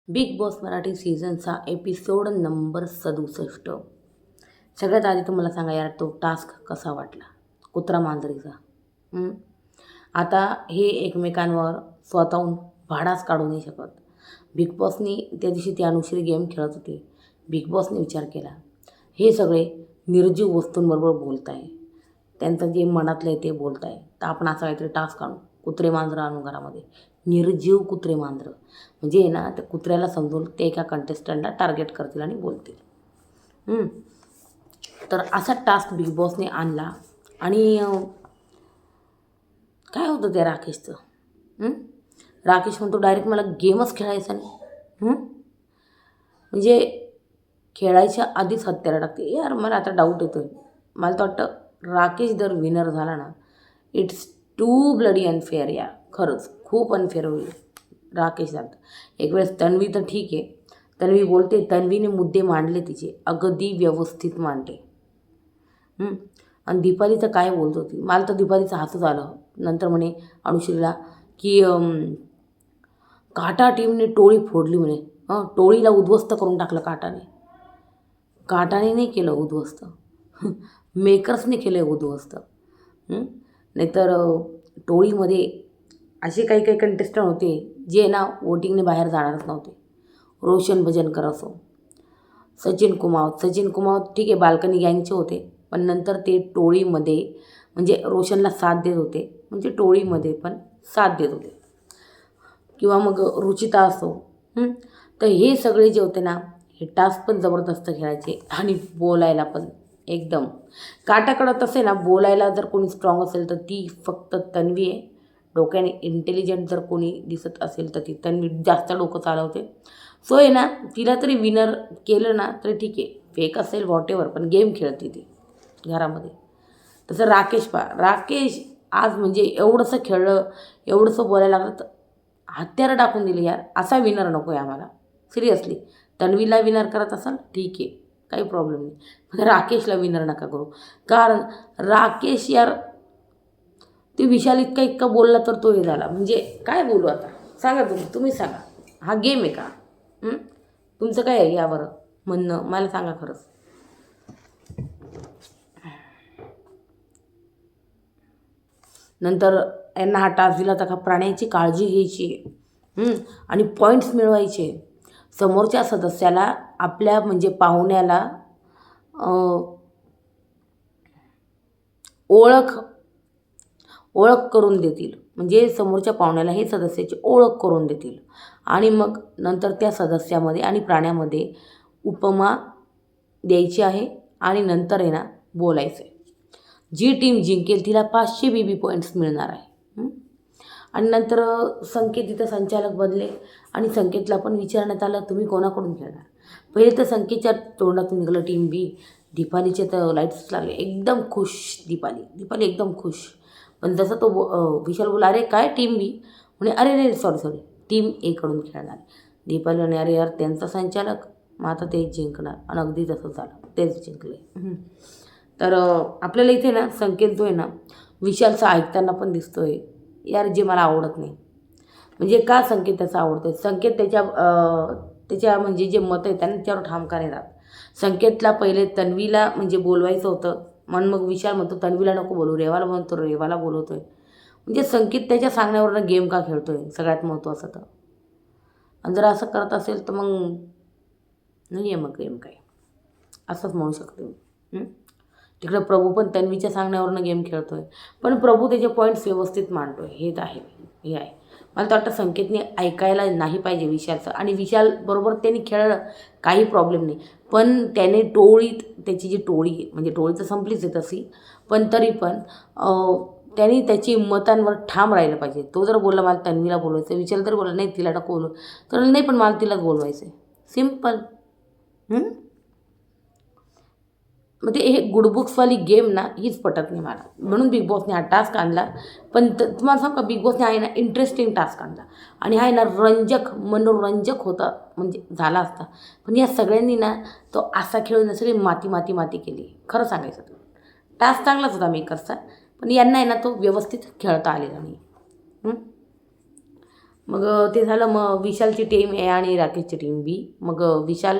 Big Boss Marathi सीझनचा episode number 67. सगळ्यात आधी तुम्हाला सांगा यार, तो टास्क कसा वाटला कुत्रा मांजरीचा. हं? आता हे एकमेकांवर स्वतःहून भाडाच काढू नाही शकत. बिग बॉसनी त्या दिवशी ती अनुश्री गेम खेळत होते. बिग बॉसने विचार केला, हे सगळे निर्जीव वस्तूंबरोबर बोलत आहे, त्यांचं जे मनातलं आहे ते बोलत आहे, तर आपण असा काहीतरी टास्क आणू, कुत्रे मांजरं आणू घरामध्ये, निर्जीव कुत्रे मांजरं. म्हणजे ना त्या कुत्र्याला समजून ते एका कंटेस्टंटला टार्गेट करतील आणि बोलतील. तर असा टास्क बिग बॉसने आणला. आणि काय होतं त्या राकेशचं. राकेश म्हणतो डायरेक्ट मला गेमच खेळायचा नाही. म्हणजे खेळायच्या आधीच हत्यारा टाकते. यार मला आता डाऊट येतो आहे, मला तर वाटतं राकेश जर विनर झाला ना, इट्स टू ब्लडी अनफेअर. यार खरंच खूप अनफेअर होईल राकेश झाला. एक वेळेस तन्वी तर ठीक आहे, तन्वी बोलते, तन्वीने मुद्दे मांडले तिचे, अगदी व्यवस्थित मांडले. आणि दीपाली तर काय बोलत होती, मला तर दीपालीचं हसूच आलं. नंतर म्हणे अनुश्रीला की काटा टीमने टोळी फोडली म्हणे. टोळीला उद्ध्वस्त करून टाकलं काटाने. काटाने नाही केलं उद्ध्वस्त, मेकर्सने केलं उद्ध्वस्त. नाहीतर टोळीमध्ये असे काही काही कंटेस्टंट होते जे ना वोटिंगने बाहेर जाणारच नव्हते. रोशन भजनकर असो, सचिन कुमावत ठीक आहे बाल्कनी गँगचे होते, पण नंतर ते टोळीमध्ये म्हणजे रोशनला साथ देत होते, म्हणजे टोळीमध्ये पण साथ देत होते. किंवा मग रुचिता असो. तर हे सगळे जे होते ना, हे टास्क पण जबरदस्त खेळायचे आणि बोलायला पण एकदम काटाकडं. तसे ना बोलायला जर कोणी स्ट्रॉंग असेल तर ती फक्त तन्वी आहे. डोक्याने इंटेलिजंट जर कोणी दिसत असेल तर ती तन्वी जास्त डोकं चालवते. सो आहे ना, तिला तरी विनर केलं ना तरी ठीक आहे, फेक असेल व्हॉटेवर, पण गेम खेळते ती घरामध्ये. तसं राकेश आज म्हणजे एवढंसं खेळलं, एवढंसं बोलायला लागलं तर हत्यारं टाकून दिली. यार असा विनर नको आहे आम्हाला सिरियसली. तन्वीला विनर करत असाल ठीक आहे, काही प्रॉब्लेम नाही, पण राकेशला विनर नका करू. कारण राकेश यार ते विशाल इतका बोलला तर तो हे झाला. म्हणजे काय बोलू आता, सांगा तुम्ही सांगा, हा गेम आहे का? तुमचं काय आहे यावर म्हणणं, मला सांगा खरंच. नंतर यांना हा टास्क दिला तर का प्राण्यांची काळजी घ्यायची आणि पॉईंट्स मिळवायचे. समोरच्या सदस्याला आपल्या म्हणजे पाहुण्याला ओळख करून देतील. म्हणजे समोरच्या पाहुण्याला हे सदस्याची ओळख करून देतील आणि मग नंतर त्या सदस्यामध्ये आणि प्राण्यामध्ये उपमा द्यायची आहे आणि नंतर आहे ना बोलायचं आहे. जी टीम जिंकेल तिला 500 BB पॉईंट्स मिळणार आहे. आणि नंतर संकेत इथं संचालक बनले आणि संकेतला पण विचारण्यात आलं तुम्ही कोणाकडून खेळणार. पहिले तर संकेतच्या तोंडातून निघालं टीम बी. दीपालीचे तर लाईट्स लागले, एकदम खुश दीपाली एकदम खुश. पण जसं तो विशाल बोला अरे काय टीम बी, म्हणे अरे सॉरी टीम एकडून खेळणार. दीपाली म्हणे अरे यार त्यांचा संचालक, मग आता तेच जिंकणार. आणि अगदी तसंच झालं, तेच जिंकले. तर आपल्याला इथे ना संकेत जो आहे ना विशालचं ऐकताना पण दिसतो आहे यार, जे मला आवडत नाही. म्हणजे का संकेत त्याचा आवडतो, संकेत त्याच्या म्हणजे जे मत आहे त्यांच्यावर ठाम का नाही राहत. संकेतला पहिले तन्वीला म्हणजे बोलवायचं होतं, म्हणून मग विशाल म्हणतो तन्वीला नको बोलू, रेवाला बोलवतो आहे. म्हणजे संकेत त्याच्या सांगण्यावरनं गेम का खेळतो आहे सगळ्यात महत्त्वाचं तर. आणि जर असं करत असेल तर मग नाही आहे मग गेम काय, असंच म्हणू शकते मी. तिकडं प्रभू पण तन्वीच्या सांगण्यावरनं गेम खेळतो आहे, पण प्रभू त्याचे पॉईंट्स व्यवस्थित मांडतो आहे, हे आहे. मला तर वाटतं संकेतने ऐकायला नाही पाहिजे विशालचं. आणि विशाल बरोबर त्यांनी खेळलं काही प्रॉब्लेम नाही, पण त्याने त्याची जी टोळी म्हणजे टोळी तर संपलीच आहे तशी, पण तरी पण त्यांनी त्याची मतांवर ठाम राहिलं पाहिजे. तो जर बोलला मला तन्वीला बोलवायचं, विशाल तर बोलला नाही तिला नको बोलू, तर नाही पण मला तिलाच बोलवायचं आहे, सिम्पल. मग ते हे गुडबुक्सवाली गेम ना हीच पटत नाही मला, म्हणून बिग बॉसने हा टास्क आणला. पण तुम्हाला सांगू का, बिग बॉसने आहे ना इंटरेस्टिंग टास्क आणला आणि हा आहे ना मनोरंजक होता म्हणजे झाला असता. पण या सगळ्यांनी ना तो असा खेळून सगळी माती केली. खरं सांगायचं तर टास्क चांगलाच होता मेकर्सचा, पण यांना आहे ना तो व्यवस्थित खेळता आलेला नाही. मग ते झालं. मग विशालची टीम ए आणि राकेशची टीम बी. मग विशाल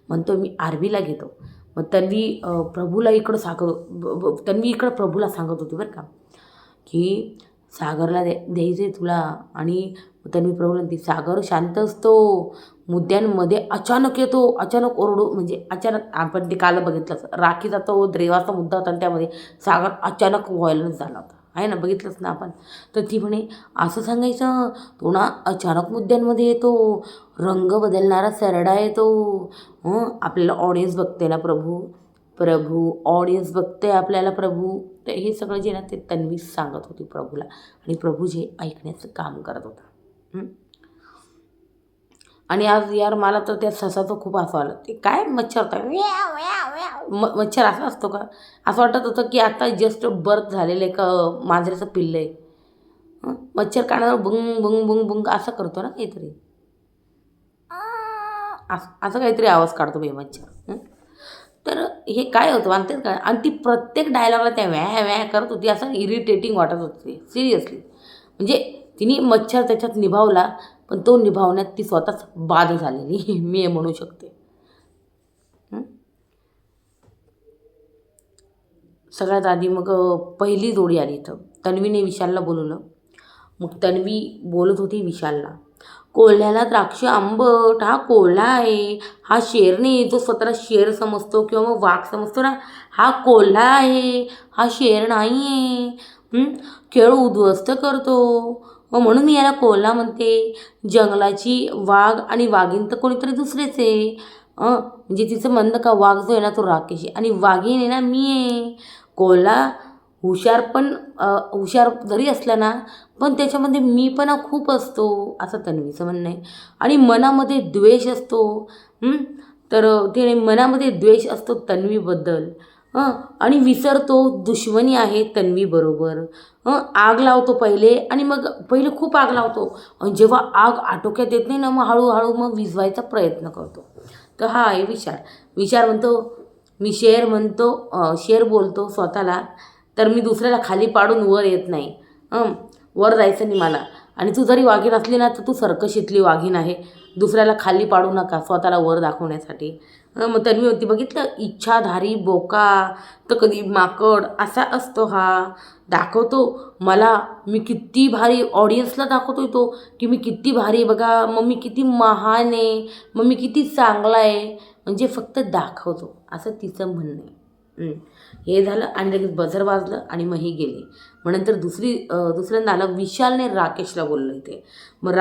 म्हणतो मी आरबीला घेतो. मग तन्वी प्रभूला इकडं तन्वी इकडं प्रभूला सांगत होती बरं का, की सागरला द्यायचं आहे तुला. आणि तन्वी प्रभूला म्हणते सागर शांत असतो, मुद्द्यांमध्ये अचानक येतो, अचानक ओरडू, म्हणजे अचानक. आपण ते काल बघितलंच, राखीचा तो द्रेवाचा मुद्दा होता आणि त्यामध्ये सागर अचानक व्हायलन्स झाला होता, आहे ना, बघितलंच ना आपण. तर ती म्हणे असं सांगायचं, तो ना अचानक मुद्द्यांमध्ये येतो, रंग बदलणारा सरडा येतो. आपल्याला ऑडियन्स बघते ना प्रभू ऑडियन्स बघते आपल्याला प्रभू. तर हे सगळं जे ना ते तन्वी सांगत होती प्रभूला, आणि प्रभू जे ऐकण्याचं काम करत होता. आणि आज यार मला तर त्या ससाचं खूप हसू आलं. ते काय मच्छर होता, मच्छर असा असतो का? असं वाटत होतं की आता जस्ट बर्थ झालेलं एक मांजराचं पिल्लं आहे. मच्छर कानावर बुंग बुंग बुंग बुंग असं करतो ना काहीतरी, असं काहीतरी आवाज काढतो बाई मच्छर. तर हे काय होतं मानतात का? आणि ती प्रत्येक डायलॉगला त्या व्या व्या करत होती, असं इरिटेटिंग वाटत होती सिरियसली. म्हणजे तिने मच्छर त्याच्यात निभावला, पण तो निभावण्यात ती स्वतःच बाद झालेली मी हे म्हणू शकते. सगळ्यात आधी मग पहिली जोडी आली इथं. तन्वीने विशालला बोलवलं. मग तन्वी बोलत होती विशालला, कोल्ह्याला द्राक्ष आंबट, हा कोल्हा आहे, हा शेर नाही. जो स्वतःला शेर समजतो किंवा मग वाघ समजतो ना, हा कोल्हा आहे, हा शेर नाही आहे. खेळ उद्ध्वस्त करतो, म्हणून मी याला कोल्हा म्हणते. जंगलाची वाघ आणि वाघीण तर कोणीतरी दुसरेच आहे. म्हणजे तिचं म्हणणं का वाघ जो आहे ना तो राकेश आहे, आणि वाघीण आहे ना मी आहे. कोल्हा हुशार जरी असला ना, पण त्याच्यामध्ये मीपणा खूप असतो, असं तन्वीचं म्हणणं आहे. आणि मनामध्ये द्वेष असतो. तर ते मनामध्ये द्वेष असतो तन्वीबद्दल. आणि विसरतो दुश्मनी आहे तन्वीबरोबर. आग लावतो पहिले खूप आग लावतो, आणि जेव्हा आग आटोक्यात येत नाही ना, मग हळूहळू मग विझवायचा प्रयत्न करतो. तर हा आहे विचार म्हणतो मी शेर बोलतो स्वतःला, तर मी दुसऱ्याला खाली पाडून वर येत नाही. वर जायचं नाही मला. आणि तू जरी वाघीण असली ना, तर तू सर्कशीतली वाघीण आहे. दुसऱ्याला खाली पाडू नका स्वतःला वर दाखवण्यासाठी. मग तन्वी होती, बघितलं, इच्छाधारी बोका तर कधी माकड असा असतो हा. दाखवतो मला मी किती भारी, ऑडियन्सला दाखवतोय तो की मी किती भारी, बघा मग मी किती महान आहे, मग मी किती चांगला आहे, म्हणजे फक्त दाखवतो, असं तिचं म्हणणं आहे. हे झालं आणि लगेच बझर वाजलं आणि मग ही गेली. मग नंतर दुसऱ्यांदा आलं, विशालने राकेशला बोललं इथे. मग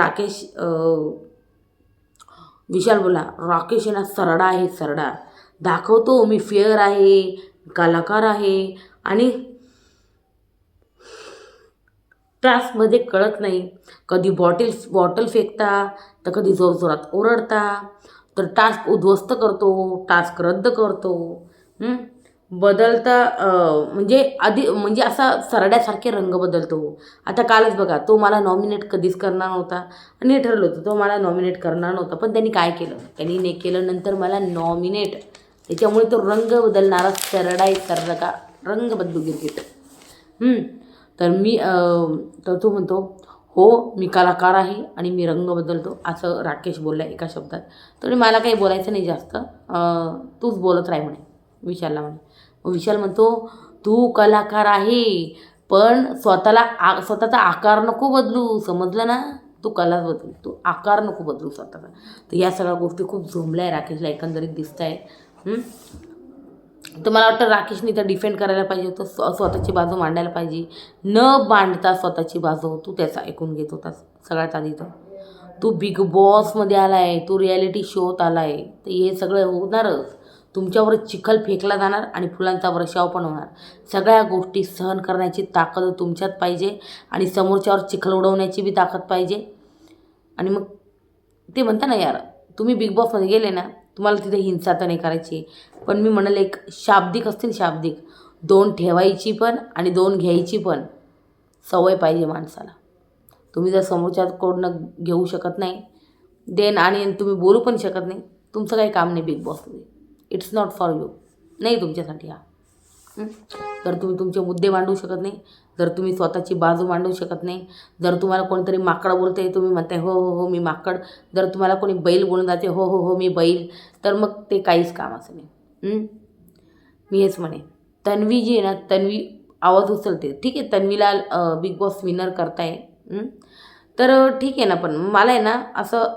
विशाल बोला, राकेश आहे ना सरडा आहे, सरडा. दाखवतो मी फेअर आहे, कलाकार आहे, आणि टास्कमध्ये कळत नाही. कधी बॉटल फेकता, तर कधी जोरजोरात ओरडता, तर टास्क उद्ध्वस्त करतो, टास्क रद्द करतो. बदलता म्हणजे असा सरड्यासारखे रंग बदलतो. आता कालच बघा, तो मला नॉमिनेट कधीच करणार नव्हता, आणि हे ठरलं होतं तो मला नॉमिनेट करणार नव्हता, पण त्यांनी काय केलं, त्यांनी केलं नंतर मला नॉमिनेट. त्याच्यामुळे तो रंग बदलणारा सरडा सरका रंग बदलू गिरगिट. तर तो म्हणतो, हो मी कलाकार आहे आणि मी रंग बदलतो, असं राकेश बोलला एका शब्दात. तर मला काही बोलायचं नाही जास्त, तूच बोलत राह म्हणे विशालला म्हणे. विशाल म्हणतो, तू कलाकार आहे, पण स्वतःचा आकार नको बदलू, समजलं ना, तू कलाच बदल, तू आकार नको बदलू स्वतःचा. तर या सगळ्या गोष्टी खूप झोंबल्या आहे राकेशला एकंदरीत दिसत आहे. तर मला वाटतं राकेशने तर डिफेंड करायला पाहिजे होतं, स्वतःची बाजू मांडायला पाहिजे. न मांडता स्वतःची बाजू तू त्याचा ऐकून घेत होतास सगळ्यात आधी. तर तू बिग बॉसमध्ये आला आहे, तू रियालिटी शोत आला आहे, तर हे सगळं होणारच. तुमच्यावर चिखल फेकला जाणार आणि फुलांचा वर्षाव पण होणार. सगळ्या गोष्टी सहन करण्याची ताकद तुमच्यात पाहिजे, आणि समोरच्यावर चिखल उडवण्याची बी ताकद पाहिजे. आणि मग ते म्हणता ना यार, तुम्ही बिग बॉसमध्ये गेले ना, तुम्हाला तिथे हिंसा तर नाही करायची, पण मी म्हणाले एक शाब्दिक असतील, शाब्दिक 2 ठेवायची पण आणि 2 घ्यायची पण सवय पाहिजे माणसाला. तुम्ही जर समोरच्याकडून घेऊ शकत नाही देन, आणि तुम्ही बोलू पण शकत नाही, तुमचं काही काम नाही बिग बॉसमध्ये. इट्स नॉट फॉर यू, नाही तुमच्यासाठी हा. तर तुम्ही तुमचे मुद्दे मांडू शकत नाही, जर तुम्ही स्वतःची बाजू मांडू शकत नाही, जर तुम्हाला कोणीतरी माकड बोलते तुम्ही म्हणताय हो हो हो मी माकड, जर तुम्हाला कोणी बैल बोलून जाते हो हो हो मी बैल, तर मग ते काहीच कामाचं नाही. मी हेच म्हणेन, तन्वी जी आहे ना, तन्वी आवाज उचलते ठीक आहे, तन्वीला बिग बॉस विनर करताय. तर ठीक आहे ना, पण मला आहे ना असं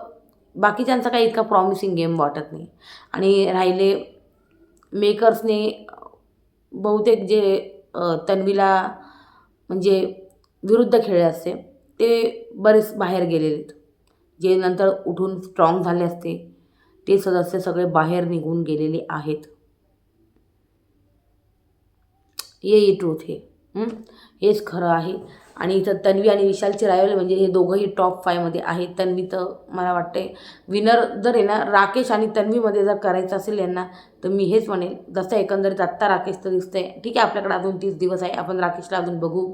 बाकीच्यांचा काही इतका प्रॉमिसिंग गेम वाटत नाही. आणि राहिले मेकर्सने बहुतेक जे तन्वीला म्हणजे विरुद्ध खेळले असते ते बरेच बाहेर गेलेले आहेत. जे नंतर उठून स्ट्रॉंग झाले असते ते सदस्य सगळे बाहेर निघून गेलेले आहेत. ये ट्रूथ हे हेच खरं आहे. आणि इथं तन्वी आणि विशालची रायवल म्हणजे हे दोघंही टॉप 5 मध्ये आहेत. तन्वी तर मला वाटते विनर जर आहे ना राकेश आणि तन्वीमध्ये जर करायचं असेल यांना, तर मी हेच म्हणेल, जसं एकंदरीत आत्ता राकेश तर दिसतंय ठीक आहे, आपल्याकडे अजून 30 दिवस आहे, आपण राकेशला अजून बघू.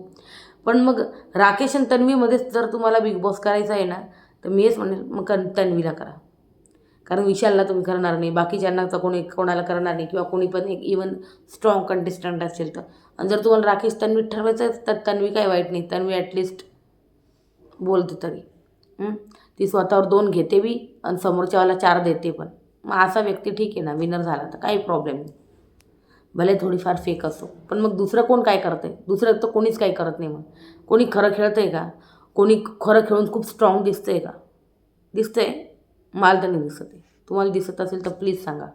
पण मग राकेश आणि तन्वीमध्येच जर तुम्हाला बिग बॉस करायचं आहे ना, तर मी हेच म्हणेल मग तन्वीला करा. कारण विशालला तुम्ही करणार नाही, बाकीच्यांना तर कोणाला करणार नाही, किंवा कोणी पण एक इवन स्ट्रॉंग कंटेस्टंट असेल तर. आणि जर तुम्हाला राकेश तन्वी ठरवायचं तर तन्वी काही वाईट नाही, तन्वी ॲटलिस्ट बोलते तरी. ती स्वतःवर 2 घेते बी आणि समोरच्यावाला 4 देते पण. मग असा व्यक्ती ठीक आहे ना, विनर झाला तर काही प्रॉब्लेम नाही, भले थोडीफार फेक असो. पण मग दुसरं कोण काय करतं आहे? दुसरं तर कोणीच काही करत नाही. मग कोणी खरं खेळतं आहे का? कोणी खरं खेळून खूप स्ट्रॉंग दिसतं आहे का? दिसतं आहे? मला तर नाही दिसत आहे. तुम्हाला दिसत असेल तर प्लीज सांगा.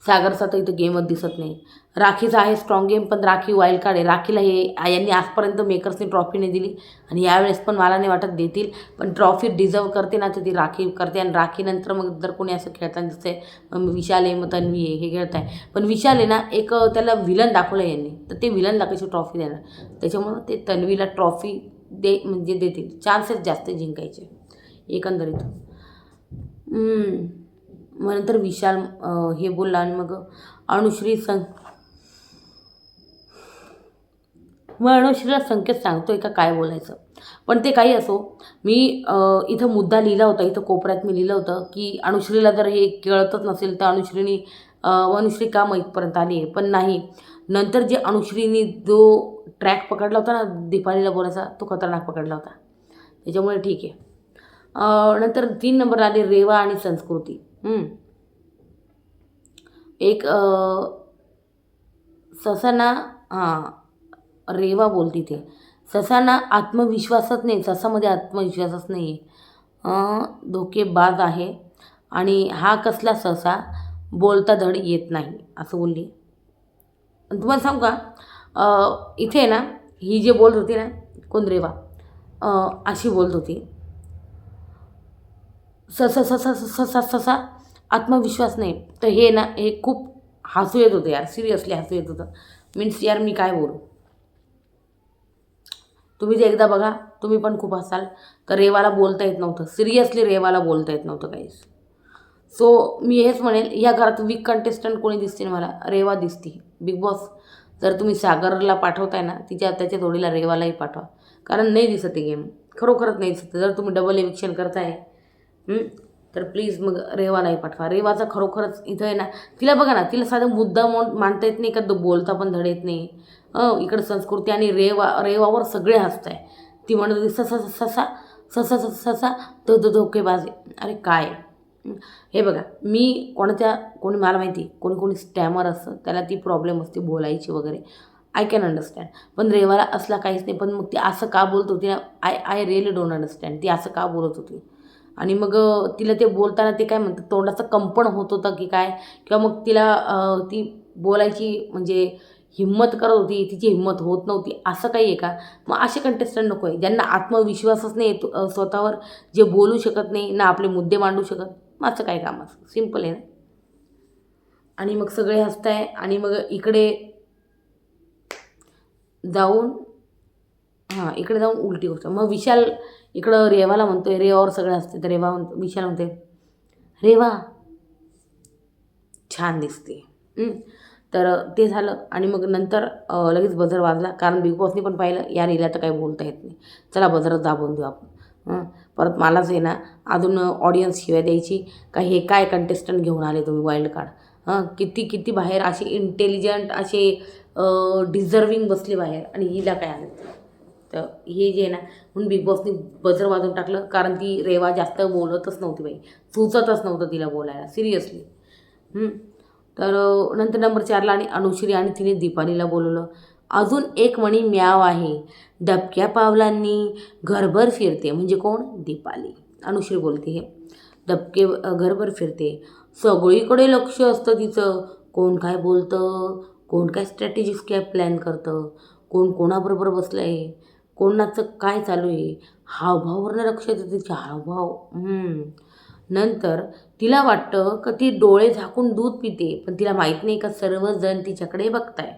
सागरचा तर इथं गेमच दिसत नाही. राखीचा आहे स्ट्रॉंग गेम, पण राखी वाईल्ड कार्ड आहे. राखीला यांनी आजपर्यंत मेकर्सने ट्रॉफी नाही दिली आणि यावेळेस पण मला नाही वाटत देतील. पण ट्रॉफी डिझर्व करते ना तर ती राखी करते. आणि राखीनंतर मग जर कोणी असं खेळताना दिसतंय, मग विशाल आहे, मग तन्वी आहे, हे खेळत आहे. पण विशाल आहे ना एक त्याला विलन दाखवलं यांनी, तर ते विलनला कशी ट्रॉफी देणार? त्याच्यामुळं ते तन्वीला ट्रॉफी म्हणजे देतील, चान्सेस जास्त जिंकायचे एकंदरीत. मग नंतर विशाल हे बोलला आणि मग अनुश्रीला संकेत सांगतोय का काय बोलायचं. पण ते काही असो, मी इथं मुद्दा लिहिला होता, इथं कोपऱ्यात मी लिहिलं होतं की अनुश्रीला जर हे कळतच नसेल तर अनुश्री का इथपर्यंत आली आहे. पण नाही, नंतर जे अनुश्रीने जो ट्रॅक पकडला होता ना दीपालीला बोलायचा, तो खतरनाक पकडला होता. त्याच्यामुळे ठीक आहे. नंतर 3 नंबर आले रेवा आणि संस्कृती. एक ससाना रेवा बोलती ते ससाना आत्मविश्वासच नाही, ससामध्ये आत्मविश्वासच नाही आहे, धोकेबाज आहे. आणि हा कसला ससा बोलता धड येत नाही असं बोलली. तुम्हाला सांगू का, इथे ना ही जे बोलत होती ना कोण रेवा, अशी बोलत होती, ससा ससा ससा ससा आत्मविश्वास नाही. तर हे ना हे खूप हसू येत होतं यार, सिरियसली हसू येत होतं. मीन्स यार मी काय बोलू, तुम्ही जे एकदा बघा, तुम्ही पण खूप हसाल. तर रेवाला बोलता येत नव्हतं, सिरियसली रेवाला बोलता येत नव्हतं काहीच. सो मी हेच म्हणेल, या घरात वीक कंटेस्टंट कोणी दिसते मला, रेवा दिसते. बिग बॉस जर तुम्ही सागरला पाठवताय ना, त्याच्या जोडीला रेवालाही पाठवा, कारण नाही दिसत आहे गेम, खरोखरच नाही दिसत. जर तुम्ही डबल एविक्शन करताय तर प्लीज मग रेवालाही पाठवा. रेवाचा खरोखरच इथं आहे ना, तिला बघा ना, तिला साधं मुद्दा मांडता येत नाही का, बोलता पण धड येत नाही. इकडं संस्कृती आणि रेवावर सगळे हसत आहे. ती म्हणत होती ससा ससा ससा ससा धोकेबाज. अरे काय, हे बघा, कोणी मला माहिती कोणी स्टॅमर असतं, त्याला ती प्रॉब्लेम असते बोलायची वगैरे, आय कॅन अंडरस्टँड. पण रेवाला असला काहीच नाही. पण मग ती असं का बोलत होती ना, आय रिअली डोंट अंडरस्टँड ती असं का बोलत होती. आणि मग तिला ते बोलताना ते काय म्हणतात, तोंडाचं कंपन होत होतं की काय, किंवा मग तिला ती बोलायची म्हणजे हिंमत करत होती, तिची हिंमत होत नव्हती, असं काही आहे का? मग असे कंटेस्टंट नको आहे, ज्यांना आत्मविश्वासच नाही येतो स्वतःवर, जे बोलू शकत नाही ना, आपले मुद्दे मांडू शकत. मग असं काय काम असं, सिम्पल आहे ना. आणि मग सगळे हसताय. आणि मग इकडे जाऊन उलटी गोष्ट. मग विशाल इकडं रेवाला म्हणतोय, रेवावर सगळे हसते, तर विशाल म्हणते रेवा छान दिसते. तर ते झालं. आणि मग नंतर लगेच बझर वाजला, कारण बिग बॉसनी पण पाहिलं यार हिला तर काही बोलता येत नाही, चला बझरच दाबून देऊ आपण. परत मलाच आहे ना अजून ऑडियन्स शिवाय द्यायची का, हे काय कंटेस्टंट घेऊन आले तुम्ही वाईल्ड कार्ड. किती बाहेर असे इंटेलिजंट, असे डिझर्विंग बसले बाहेर आणि हिला काय आलं. तर हे जे आहे ना, म्हणून बिग बॉसनी बजर वाजवून टाकलं, कारण ती रेवा जास्त बोलतच नव्हती बाई, सुचतच नव्हतं तिला बोलायला सिरियसली. तर नंतर नंबर 4ला आणि अनुश्री आणि तिने दीपालीला बोलवलं. अजून एक मणी म्याव आहे, दबक्या पावलांनी घरभर फिरते. म्हणजे कोण? दीपाली. अनुश्री बोलते हे. घरभर फिरते, सगळीकडे लक्ष असतं तिचं. कोण काय बोलतं, कोण काय स्ट्रॅटेजिक काय प्लॅन करतं, कोण कोणाबरोबर बसलं आहे, कोणाचं काय चालू आहे, हावभावावरनं लक्ष येतं तिचे हावभाव. नंतर तिला वाटतं का ती डोळे झाकून दूध पिते, पण तिला माहीत नाही का सर्वजण तिच्याकडे बघताय.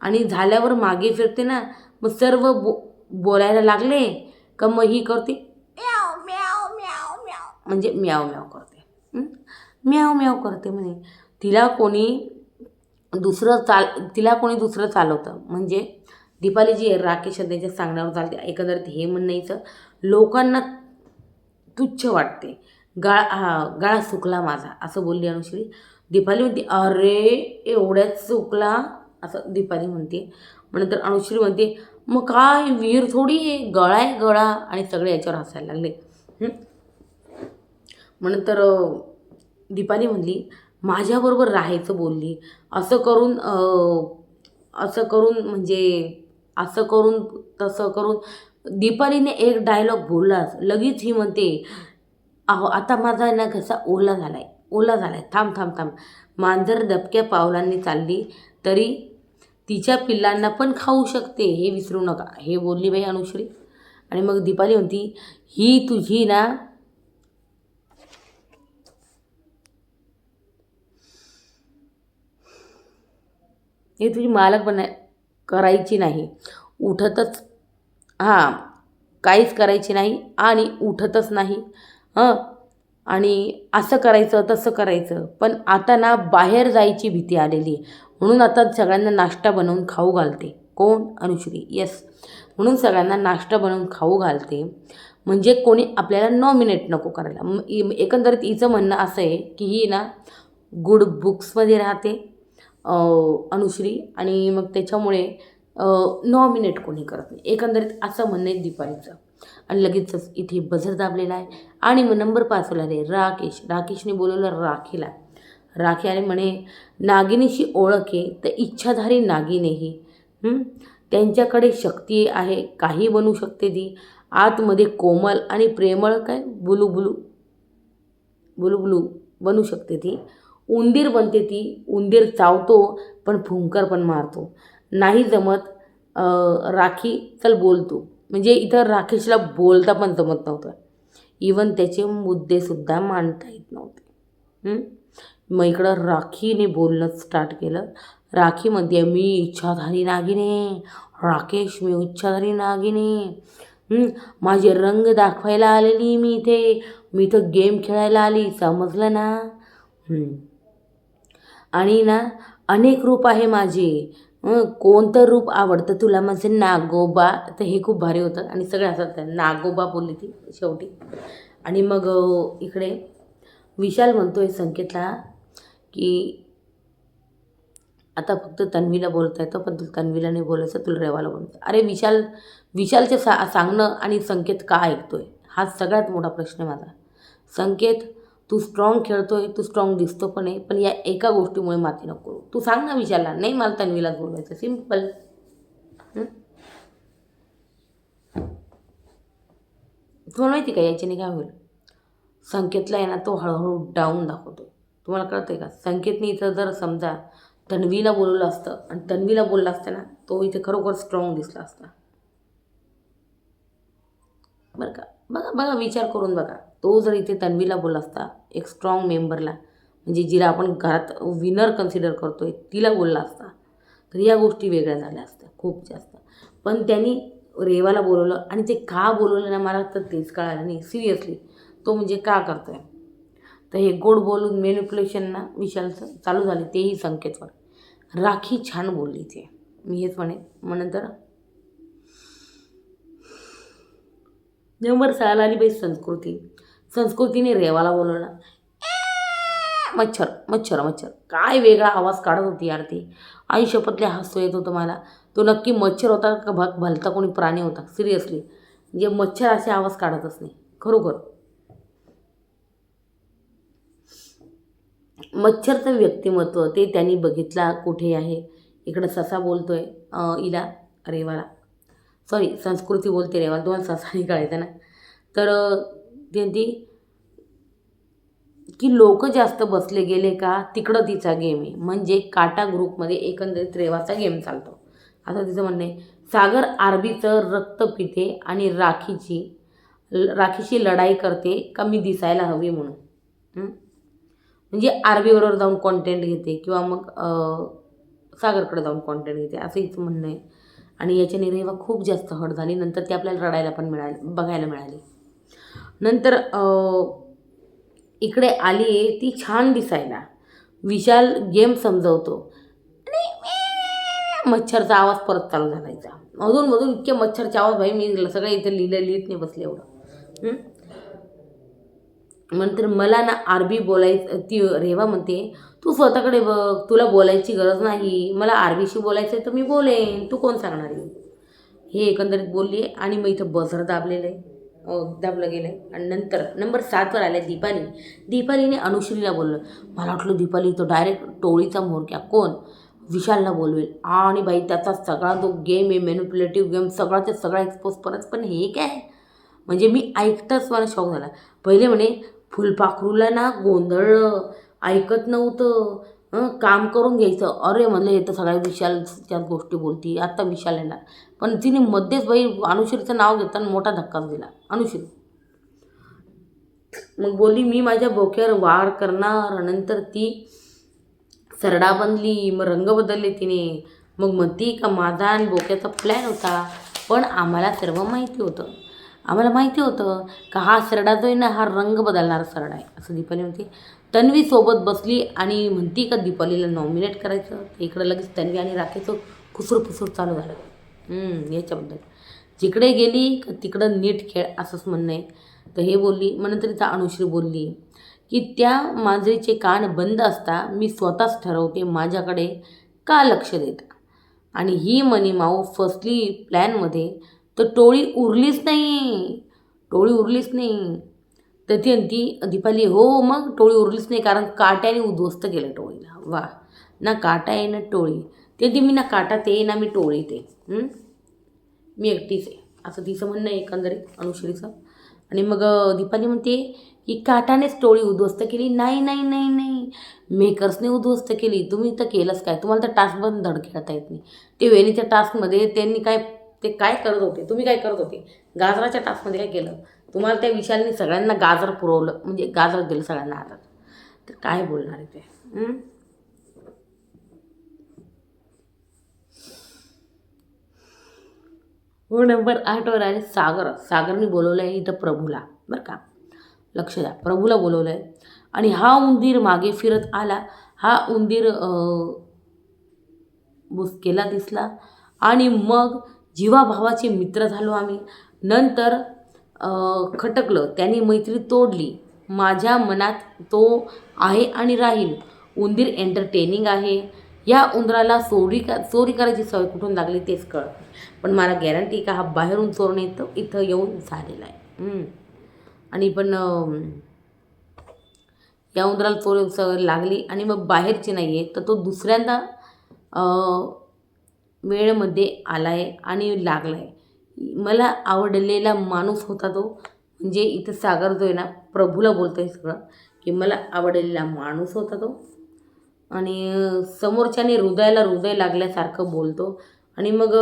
आणि झाल्यावर मागे फिरते ना, मग सर्व बोलायला लागले का मग ही करते म्याव म्याव म्याव म्याव, म्हणजे म्याव म्याव करते. म्याव म्याव करते म्हणे. तिला कोणी दुसरं चालवतं. म्हणजे दीपाली जी आहे राकेश त्यांच्या सांगण्यावर चालते. एकंदरीत हे म्हणणं लोकांना तुच्छ वाटते. गळा सुकला माझा, असं बोलली अनुश्री. दीपाली म्हणते अरे एवढ्याच सुकला, असं दीपाली म्हणते. मग नंतर अनुश्री म्हणते मग काय विहीर थोडी आहे, गळा आहे गळा. आणि सगळे याच्यावर हसायला लागले. मग नंतर दीपाली म्हणली माझ्याबरोबर राहायचं बोलली, असं करून तसं करून दीपालीने एक डायलॉग बोललाच. लगेच ही म्हणते अहो आता माझा ना घसा ओला झालाय. थांब. मांजर दबक्या पावलांनी चालली तरी तिच्या पिल्लांना पण खाऊ शकते, हे विसरू नका, हे बोलली बाई अनुश्री. आणि मग दीपाली म्हणती ही तुझी ना हे तुझी मालक करायची नाही, काहीच करायची नाही आणि उठतच नाही. आणि असं करायचं तसं करायचं, पण आता ना बाहेर जायची भीती आलेली, म्हणून आता सगळ्यांना नाश्ता बनवून खाऊ घालते. कोण? अनुश्री. येस, म्हणून सगळ्यांना नाश्ता बनवून खाऊ घालते, म्हणजे कोणी आपल्याला नॉमिनेट नको करायला. एकंदरीत हिचं म्हणणं असं आहे की ही ना गुड बुक्समध्ये राहते अनुश्री, आणि मग त्याच्यामुळे नॉमिनेट कोणी करत नाही. एकंदरीत असं म्हणणं आहे दीपालीचं. आणि लगेचच इथे बझर दाबलेला आहे. आणि मग नंबर 5ला आहे राकेशने बोलवलं राखीला. राखी आले म्हणे नागिनीची ओळख आहे तर इच्छाधारी नागिन ही. त्यांच्याकडे शक्ती आहे, काही बनू शकते ती. आतमध्ये कोमल आणि प्रेमळ काय बुलुबुलू बनू शकते ती. उंदीर बनते ती, उंदीर चावतो पण फुंकर पण मारतो. नाही जमत राखी चल बोलतो. म्हणजे इथं राकेशला बोलता पण जमत नव्हतं, इवन त्याचे मुद्देसुद्धा मांडता येत नव्हते. मग इकडं राखीने बोलणं स्टार्ट केलं. राखी म्हणते मी इच्छाधारी नागिने, राकेश मी इच्छाधारी नागिने, माझे रंग दाखवायला आलेली मी इथं गेम खेळायला आली, समजलं ना. आणि ना अनेक रूप आहे माझे, कोणतं रूप आवडतं तुला माझे नागोबा. तर हे खूप भारी होतं आणि सगळे असतात नागोबा बोलली ती शेवटी. आणि मग इकडे विशाल म्हणतोय संकेतला की आता फक्त तन्वीला बोलता येतं, पण तुला तन्वीला नाही बोलायचं, तुला रेवाला बोलायचं. अरे विशालचे सांगणं आणि संकेत का ऐकतोय, हा सगळ्यात मोठा प्रश्न माझा. संकेत तू स्ट्रॉंग खेळतोय, तू स्ट्रॉंग दिसतो पण आहे, पण या एका गोष्टीमुळे माती नको. तू सांग ना विशालला, नाही मला तन्वीलाच बोलवायचं, सिम्पल. तुम्हाला माहिती का याच्याने काय होईल? संकेतला आहे ना तो हळूहळू डाऊन दाखवतो. तुम्हाला कळतंय का? संकेतने इथं जर समजा तन्वीला बोलवलं असतं आणि तन्वीला बोलला असतं ना, तो इथे खरोखर स्ट्रॉंग दिसला असता. बरं का? बघा विचार करून बघा. तो जर इथे तन्वीला बोलला असता, एक स्ट्रॉंग मेंबरला, म्हणजे जिला आपण घरात विनर कन्सिडर करतोय तिला बोलला असता, तर या गोष्टी वेगळ्या झाल्या असत्या खूप जास्त. पण त्यांनी रेवाला बोलवलं आणि ते का बोलवलं ना मला तर तेच कळालं नाही सिरियसली. तो म्हणजे का करतोय? तर हे गोड बोलून मॅनिप्युलेशन ना विशालचं चालू झाले, तेही संकेतवर. राखी छान बोलली ते, मी हेच म्हणेन. मग नंतर नंबर 6ला आली बाई संस्कृतीने रेवाला बोलवलं. मच्छर मच्छर मच्छर काय वेगळा आवाज काढत होती यार ती. आई शपथले हसू येत होतं मला. तो नक्की मच्छर होता का भलता कोणी प्राणी होता सिरियसली. म्हणजे मच्छर असे आवाज काढतच नाही खरोखर. मच्छरचं व्यक्तिमत्व ते त्यांनी बघितला कुठे आहे. इकडं ससा बोलतोय इला रेवाला, सॉरी संस्कृती बोलते रेवाला, तुम्हाला ससा नाही कळायचं ना. तर ती की लोक जास्त बसले गेले का तिकडं तिचा गेम आहे. म्हणजे काटा ग्रुपमध्ये एकंदरीत रेवाचा गेम चालतो. आता तिचं म्हणणं आहे सागर आरबीचं रक्त पिते आणि राखीची लढाई करते का मी दिसायला हवी म्हणून. म्हणजे आरबीबरोबर जाऊन कॉन्टेंट घेते किंवा मग सागरकडे जाऊन कॉन्टेंट घेते असं हिचं म्हणणं आहे. आणि याच्याने रेवा खूप जास्त हट झाली. नंतर ती आपल्याला रडायला पण बघायला मिळाली. नंतर इकडे आली आहे ती छान दिसायला. विशाल गेम समजवतो आणि मच्छरचा आवाज परत चालू झालायचा. मधून इतके मच्छरचे आवाज भाई मी सगळं इथे लिहित नाही बसले एवढं. नंतर मला ना आरबी बोलायचं, ती रेवा म्हणते तू स्वतःकडे बघ, तुला बोलायची गरज नाही, मला आरबीशी बोलायचं आहे तर मी बोलेन, तू कोण सांगणार आहे. हे एकंदरीत बोलली आहे. आणि मग इथं बझर दाबलेलं आहे, दाबलं गेलं आहे. आणि नंतर नंबर 7वर आल्या दीपालीने अनुश्रीला बोललं. मला वाटलं दीपाली तो डायरेक्ट टोळीचा मोरक्या कोण विशालला बोलवेल. आणि बाई त्याचा सगळा जो गेम आहे मॅनिप्युलेटिव्ह गेम सगळाचा सगळा एक्सपोज परत. पण हे काय म्हणजे मी ऐकताच मला शॉक झाला. पहिले म्हणे फुलपाखरूला ना गोंधळलं, ऐकत नव्हतं, काम करून घ्यायचं. अरे म्हणलं हे तर सगळ्या विशालच्याच गोष्टी बोलती, आत्ता विशाल येणार. पण तिने मध्येच बाई अनुश्रीचं नाव घेताना मोठा धक्काच दिला. अनुश्री मग बोलली मी माझ्या बोक्यावर वार करणार. नंतर ती सरडा बनली, मग रंग बदलले तिने. मग म्हणती का माझा आणि बोक्याचा प्लॅन होता. पण आम्हाला सर्व माहिती होतं, का हा सरडा जो आहे ना हा रंग बदलणारा सरडा आहे असं दीपाली म्हणते. तन्वी सोबत बसली आणि म्हणती का दीपालीला नॉमिनेट करायचं. इकडं लगेच तन्वी आणि राखेचं खुसूर चालू झालं. याच्याबद्दल जिकडे गेली का तिकडं नीट खेळ असंच म्हणणं आहे. तर हे बोलली. मग नंतर तिचा अनुश्री बोलली की त्या मांजरीचे कान बंद असता मी स्वतःच ठरवते माझ्याकडे का लक्ष देता. आणि ही मनीमाऊ फसली प्लॅनमध्ये तर टोळी उरलीच नाही. तर ती दीपाली हो मग टोळी उरलीच नाही कारण काट्याने उद्ध्वस्त केलं टोळीला. वा ना काटा आहे ना टोळी. ते मी ना काटा ते ना मी टोळी ते मी एकटीच आहे असं तिचं म्हणणं आहे एकंदरीत अनुश्रीचं. आणि मग दीपाली म्हणते की काटानेच टोळी उद्ध्वस्त केली. नाही मेकर्सने उद्ध्वस्त केली. तुम्ही तर केलंच काय, तुम्हाला तर टास्क पण धड खेळता येत नाही. ते वेणीच्या टास्कमध्ये ते काय करत होते, तुम्ही काय करत होते. गाजराच्या टास्कमध्ये काय केलं तुम्हाला त्या विशालने सगळ्यांना गाजर पुरवलं, म्हणजे गाजर दिलं सगळ्यांना हातात. तर काय बोलणार आहे ते. हो नंबर 8वर आहे सागरने बोलवलं आहे इथं प्रभूला. बरं का लक्ष द्या, प्रभूला बोलवलं आहे. आणि हा उंदीर मागे फिरत आला. हा उंदीर बुसकेला दिसला आणि मग जीवाभावाचे मित्र झालो आम्ही. नंतर खटकलं, त्याने मैत्री तोडली. माझ्या मनात तो आहे आणि राहील. उंदीर एंटरटेनिंग आहे. या उंदराला चोरी करायची सवय कुठून लागली तेच कळत नाही. पण मला गॅरंटी का हा बाहेरून चोरणे इथं येऊन झालेला आहे. आणि पण या उंदराला चोरी सवय लागली आणि मग बाहेरची नाही आहे तर तो दुसऱ्यांदा वेळेमध्ये आला आहे आणि लागला आहे. मला आवडलेला माणूस होता तो. म्हणजे इथं सागर जो आहे ना प्रभूला बोलतो आहे सगळं की मला आवडलेला माणूस होता तो. आणि समोरच्याने हृदयाला हृदय लागल्यासारखं बोलतो. आणि मग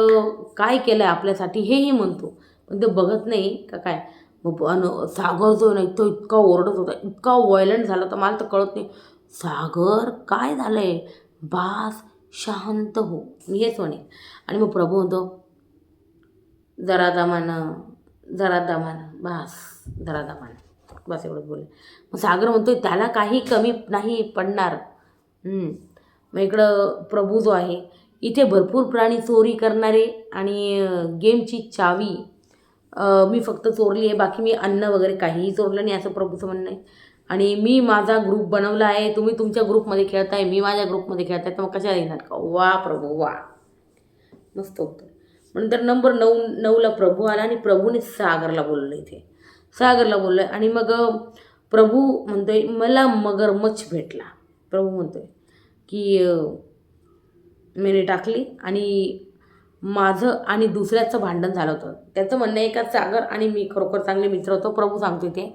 काय केलं आहे आपल्यासाठी हेही म्हणतो. पण ते बघत नाही का काय. मग सागर जो आहे ना तो इतका ओरडत होता, इतका व्हायलंट झाला तर मला तर कळत नाही. सागर काय झालं आहे, बास शांत हो, मी हेच म्हणेन. आणि मग प्रभू म्हणतो जरा दमानं बस एवढंच बोलले. मग सागर म्हणतो त्याला काही कमी नाही पडणार. मग इकडं प्रभू जो आहे इथे भरपूर प्राणी चोरी करणारे आणि गेमची चावी मी फक्त चोरली आहे, बाकी मी अन्न वगैरे काहीही चोरलं नाही असं प्रभूचं म्हणणं आहे. आणि मी माझा ग्रुप बनवला आहे, तुम्ही तुमच्या ग्रुपमध्ये खेळताय, मी माझ्या ग्रुपमध्ये खेळताय, तर मग कशाला येणार का? वा प्रभू वा, मस्त उत्तर. नंतर नंबर 9ला प्रभू आला आणि प्रभूने सागरला बोललं, इथे सागरला बोललं आणि मग प्रभू म्हणतोय मला मगरमच्छ भेटला. प्रभू म्हणतोय की मीने टाकली आणि माझं आणि दुसऱ्याचं भांडण झालं होतं. त्याचं म्हणणं आहे का सागर आणि मी खरोखर चांगले मित्र होतो. प्रभू सांगतो इथे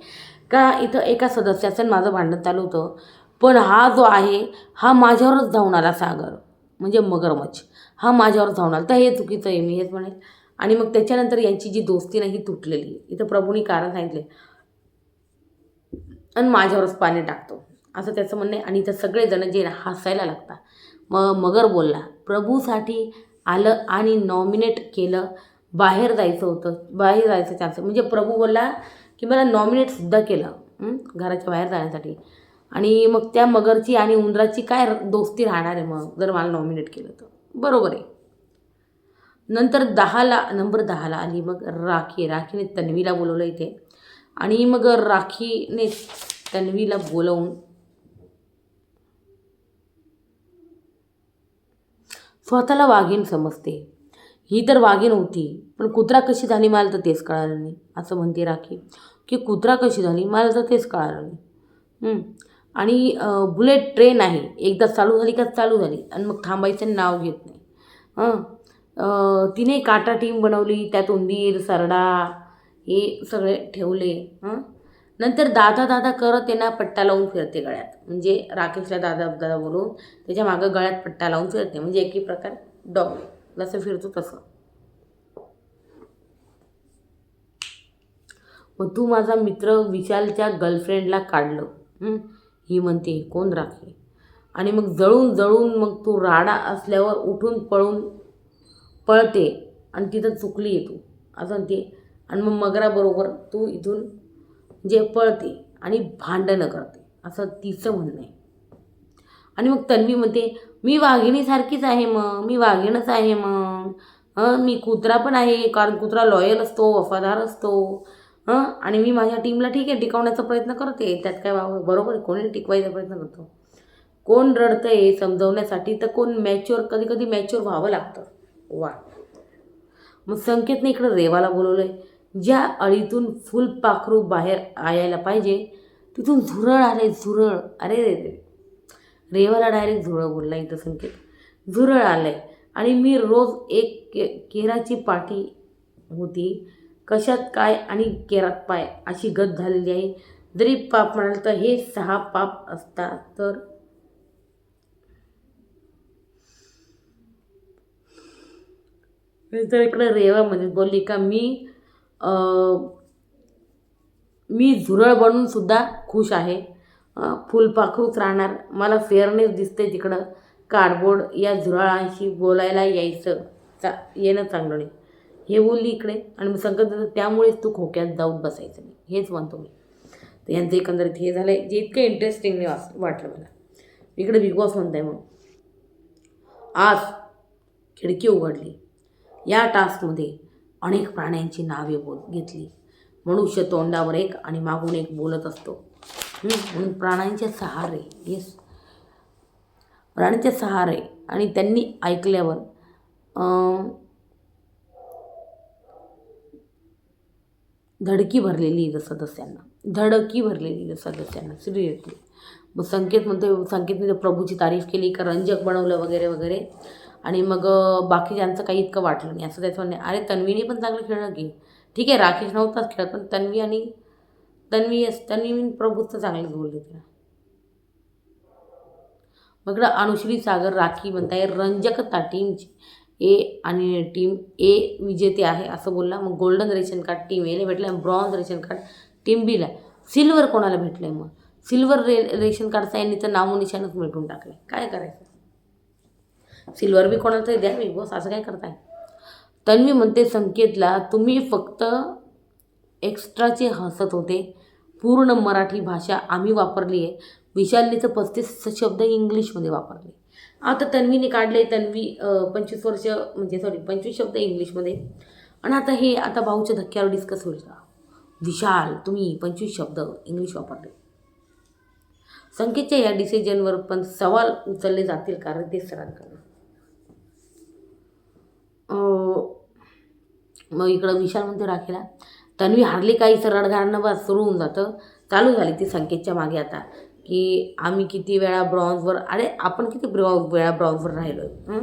का इथं एका सदस्याचं माझं भांडण चालू होतं, पण हा जो आहे हा माझ्यावरच धावून आला, सागर म्हणजे मगरमच्छ हा माझ्यावर धावून आला, तर हे चुकीचं आहे, मी हेच म्हणेल. आणि मग त्याच्यानंतर यांची जी दोस्ती नाही तुटलेली, इथं प्रभूंनी कारण सांगितले आणि माझ्यावरच पाणी टाकतो असं त्याचं म्हणणं आहे. आणि इथं सगळेजण जे हसायला लागतात. मग मगर बोलला प्रभूसाठी आलं आणि नॉमिनेट केलं, बाहेर जायचं होतं, बाहेर जायचं चान्स, म्हणजे प्रभू बोलला की मला नॉमिनेटसुद्धा केलं घराच्या बाहेर जाण्यासाठी. आणि मग त्या मगरची आणि उंदराची काय दोस्ती राहणार आहे मग जर मला नॉमिनेट केलं तर, बरोबर आहे. नंतर नंबर 10ला आली मग राखीने तन्वीला बोलवलं इथे. आणि मग राखीने तन्वीला बोलवून स्वतःला वाघीण समजते, ही तर वाघीण होती, पण कुत्रा कशी झाली मला तर तेच कळालं नाही, असं म्हणते राखी की कुत्रा कशी झाली मला तर तेच कळालं नाही. आणि बुलेट ट्रेन आहे, एकदा चालू झाली का चालू झाली आणि मग थांबायचं नाव घेत नाही. तिने काटा टीम बनवली, त्यात उंदीर सरडा हे सगळे ठेवले. नंतर दादा दादा करत त्यांना पट्टा लावून फिरते गळ्यात, म्हणजे राकेशला दादा दादा बोलून त्याच्या मागं गळ्यात पट्टा लावून फिरते, म्हणजे एकी प्रकार डॉग जसं फिरतो तसं. मग तू माझा मित्र विशालच्या गर्लफ्रेंडला काढलं, ही म्हणते कोण? राखी. आणि मग जळून मग तू राडा असल्यावर उठून पळते आणि तिथं चुकली आहे तू असं म्हणते. आणि मग मगराबरोबर तू इथून जे पळते आणि भांडणं करते असं तिचं म्हणणं आहे. आणि मग तन्वी म्हणते मी वाघिणीसारखीच आहे, मग मी वाघिणच आहे, मग मी कुत्रा पण आहे, कारण कुत्रा लॉयल असतो, वफादार असतो. आणि मी माझ्या टीमला ठीक आहे टिकवण्याचा प्रयत्न करते, त्यात काय बरोबर आहे, कोणी टिकवायचा प्रयत्न करतो, कोण रडतं आहे समजवण्यासाठी, तर कोण कधी कधी मॅच्युअर व्हावं लागतं. वा. मग संकेतने इकडं रेवाला बोलवलं आहे, ज्या अळीतून फुलपाखरू बाहेर यायला पाहिजे तिथून झुरळ आले, झुरळ. अरे रे रे, रेवाला डायरेक्ट झुरळ बोलला इथं संकेत, झुरळ आलं आहे. आणि मी रोज एक केराची पाठी होती, कशात काय आणि केरात पाय अशी गत झालेली आहे. जरी पाप म्हणाल तर हे 6 पाप असतात तर इकडं रेवामध्ये बोलली का मी झुरळ बनून सुद्धा खुश आहे, फुलपाखरूच राहणार, मला फेअरनेस दिसते तिकडं, कार्डबोर्ड या झुरळांशी बोलायला येणं चांगलं नाही, हे बोलली इकडे. आणि मग संकेत त्यामुळेच तू खोक्यात जाऊन बसायचं नाही, हेच म्हणतो मी. तर यांचं एकंदरीत हे झालं आहे, जे इतकं इंटरेस्टिंगली वाटलं मला. इकडे बिग बॉस म्हणत आहे मग आज खिडकी उघडली, या टास्कमध्ये अनेक प्राण्यांची नावे घेतली. मनुष्य तोंडावर एक आणि मागून एक बोलत असतो, म्हणून प्राण्यांचे सहारे, येस प्राण्यांचे सहारे. आणि त्यांनी ऐकल्यावर धडकी भरलेली सदस्यांना सिरियसली. मग संकेत म्हणतो, संकेतने प्रभूची तारीफ केली का रंजक बनवलं वगैरे वगैरे. आणि मग बाकीच्यांचं काही इतकं वाटलं नाही असं त्याचं म्हणणे. अरे तन्वीने पण चांगलं खेळलं की, ठीक आहे राकेश नव्हताच खेळत, पण तन्वी प्रभूचं चांगलं बोलले तिला. मग इकडं अनुश्री सागर राखी म्हणताय रंजकता टीमची आणि टीम ए विजेते आहे असं बोलला. मग गोल्डन रेशन कार्ड टीम एला भेटलं आहे, ब्रॉन्झ रेशन कार्ड टीम बीला, सिल्वर कोणाला भेटलं आहे? मग सिल्वर रेशन कार्डचा यांनी तर नामोनिशाणच मिटून टाकलं, काय करायचं? सिल्वर बी कोणाला तरी द्या बिग बॉस, असं काय करताय? तन्वी म्हणते संकेतला तुम्ही फक्त एक्स्ट्राचे हसत होते, पूर्ण मराठी भाषा आम्ही वापरली आहे, विशालने तर 35 शब्द इंग्लिशमध्ये वापरले. आता तन्वीने काढले, तन्वी 25 शब्द इंग्लिशमध्ये. आणि आता भाऊच्या धक्क्यावर डिस्कस होईल का, विशाल तुम्ही 25 शब्द इंग्लिश वापरले. संकेतच्या या डिसिजनवर पण सवाल उचलले जातील का रितेश सरांकडे. मग इकडं विशाल म्हणते राखीला, तन्वी हारली काही रडगाणं बस सुरू होऊन जातं. चालू झाली ती संकेतच्या मागे आता की आम्ही किती वेळा ब्रॉन्झवर, अरे आपण किती वेळा ब्रॉन्झवर राहिलो आहे.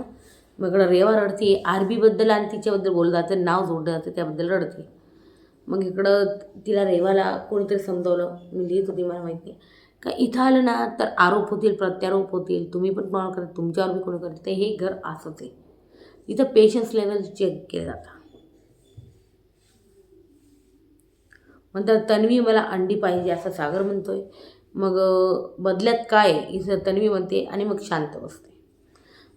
मग इकडं रेवा रडते आरबीबद्दल आणि तिच्याबद्दल बोललं जातं, नाव जोडलं जातं त्याबद्दल रडते. मग इकडं तिला रेवाला कोणीतरी समजावलं, मी लिहित होती मला माहीत नाही का, इथं आलं ना तर आरोप होतील प्रत्यारोप होतील, तुम्ही पण कोणाला करत तुमच्यावर बी कोणी करत, ते हे घर असंच आहे. इथं पेशन्स लेवल चेक केलं जातं. म्हणतात तन्वी मला अंडी पाहिजे असं सागर म्हणतोय. मग बदल्यात काय इथं तन्वी म्हणते आणि मग शांत बसते.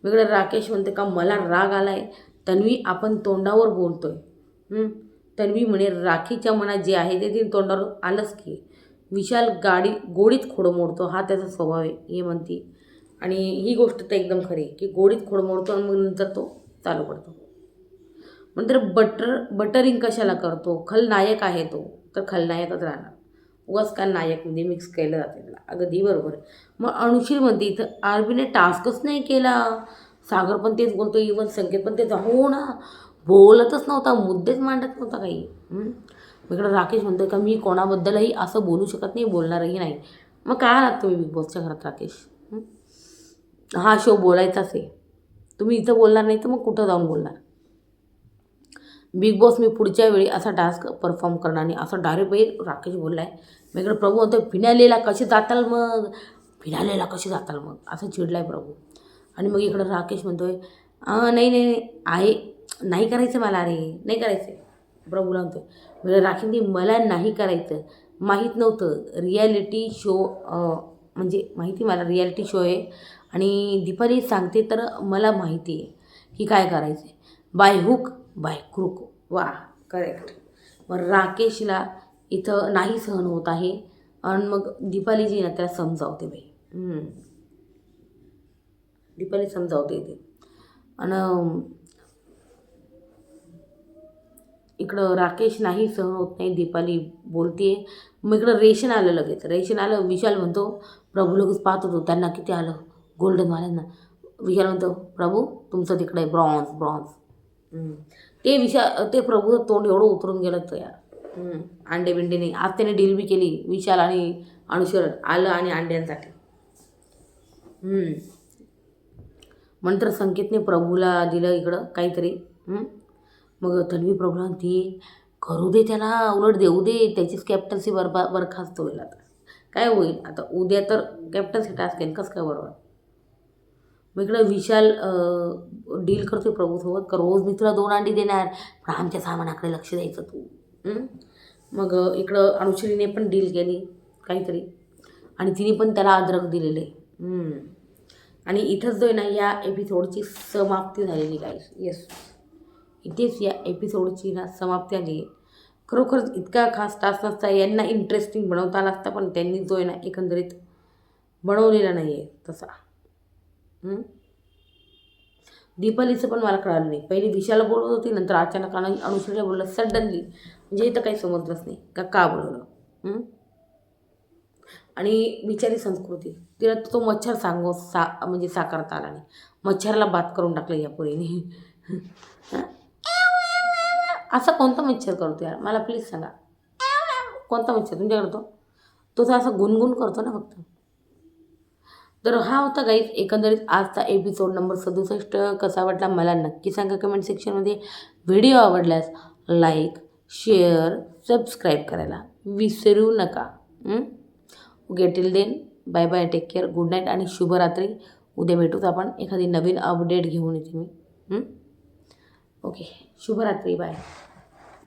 वेगळं राकेश म्हणते का मला राग आलाय तन्वी, आपण तोंडावर बोलतोय. तन्वी म्हणे राखीच्या मनात जे आहे ते तिने तोंडावर आलंच की. विशाल गोडीत खोडं मोडतो, हा त्याचा स्वभाव आहे हे म्हणते. आणि ही गोष्ट तर एकदम खरी आहे की गोडीत खोडं मोडतो आणि मग नंतर तो चालू करतो. नंतर बटरिंग कशाला करतो, खलनायक आहे तो तर खलनायकच राहणार, उगाच का नायकमध्ये मिक्स केलं जाते त्याला. अगदी बरोबर आहे. मग अनुशील म्हणते इथं आरबीने टास्कच नाही केला. सागर पण तेच बोलतो, इवन संकेत पण तेच, हो ना, बोलतच नव्हता, मुद्देच मांडत नव्हता काही. इकडं राकेश म्हणतो का मी कोणाबद्दलही असं बोलू शकत नाही, बोलणारही नाही. मग काय आलात तुम्ही बिग बॉसच्या घरात राकेश? हा शो बोलायचाच आहे, तुम्ही इथं बोलणार नाही तर मग कुठं जाऊन बोलणार? बिग बॉस मी पुढच्या वेळी असा टास्क परफॉर्म करणार नाही असं डायरेक्ट राकेश बोलला आहे. मग इकडं प्रभू म्हणतो फिनालेला कसे जाताल मग, फिनालेला कसे जाताल मग, असं चिडला आहे प्रभू. आणि मग इकडं राकेश म्हणतोय नाही नाही नाही आहे, नाही करायचं मला, अरे नाही करायचं. प्रभूला म्हणतोय म्हणजे राखींनी मला नाही करायचं, माहीत नव्हतं रियालिटी शो, म्हणजे माहिती मला रियालिटी शो आहे आणि दीपाली सांगते तर मला माहिती आहे की काय करायचं आहे, बाय हुक बाय क्रूक. वा करेक्ट. मग राकेशला इथं नाही सहन होत आहे आणि मग दीपालीजी ना त्याला समजावते बाई. दीपाली समजावते ते. आणि इकडं राकेश नाही सहन होत नाही, दीपाली बोलते. मग इकडं रेशन आलं, लगेच रेशन आलं. विशाल म्हणतो प्रभू लगेच पाहत होतो त्यांना किती आलं गोल्डनवाल्यांना. विशाल म्हणतो प्रभू तुमचं तिकडे आहे ब्रॉन्झ. ते प्रभूचं तोंड एवढं उतरून गेलं तर यार. अंडे बिंडे नाही. आज त्याने डील बी केली विशाल आणि अनुशरण, आलं आणि अंड्यांसाठी. नंतर संकेतने प्रभूला दिलं इकडं काहीतरी. मग तन्वी प्रभूला म्हणते करू दे त्याला, उलट देऊ दे, त्याचीच कॅप्टन्सी बरखास्त होईल. आता काय होईल, आता उद्या तर कॅप्टन्सी टास्क येईल, कसं काय बरोबर. मग इकडं विशाल डील करतो प्रभूसोबत का रोज मी तुला 2 अंडी देणार पण आमच्या सामानाकडे लक्ष द्यायचं तू. मग इकडं अनुश्रीने पण डील केली काहीतरी आणि तिने पण त्याला अद्रक दिलेले. आणि इथंच जो आहे ना या एपिसोडची समाप्ती झालेली गाईस. येस, इथेच या एपिसोडची ना समाप्ती आली. खरोखरच इतका खास टास्क नसता, यांना इंटरेस्टिंग बनवता आला असता पण त्यांनी जो आहे ना एकंदरीत बनवलेला नाही आहे तसा. दीपालीचं पण मला कळालं नाही, पहिली विशाला बोलत होती नंतर अचानक अनुश्रीला बोललं सडनली, म्हणजे इथं काही समजलंच नाही का बोलवलं. आणि बिचारी संस्कृती, तिला तो मच्छर म्हणजे साकारता आला नाही, मच्छरला बात करून टाकलं या पोरीने. असा कोणता मच्छर करतो यार, मला प्लीज सांगा कोणता मच्छर तुमच्याकडे? तो तर असं गुणगुण करतो ना फक्त. तर हा होता गाईज एकंदरीत आजचा एपिसोड नंबर 67. कसा वाटला मला नक्की सांगा कमेंट सेक्शनमध्ये. व्हिडिओ आवडल्यास लाईक शेअर सबस्क्राईब करायला विसरू नका. Okay, till then bye bye, take care, good night आणि शुभरात्री. उद्या भेटूच आपण, एखादी नवीन अपडेट घेऊन येते मी. ओके, शुभरात्री, बाय.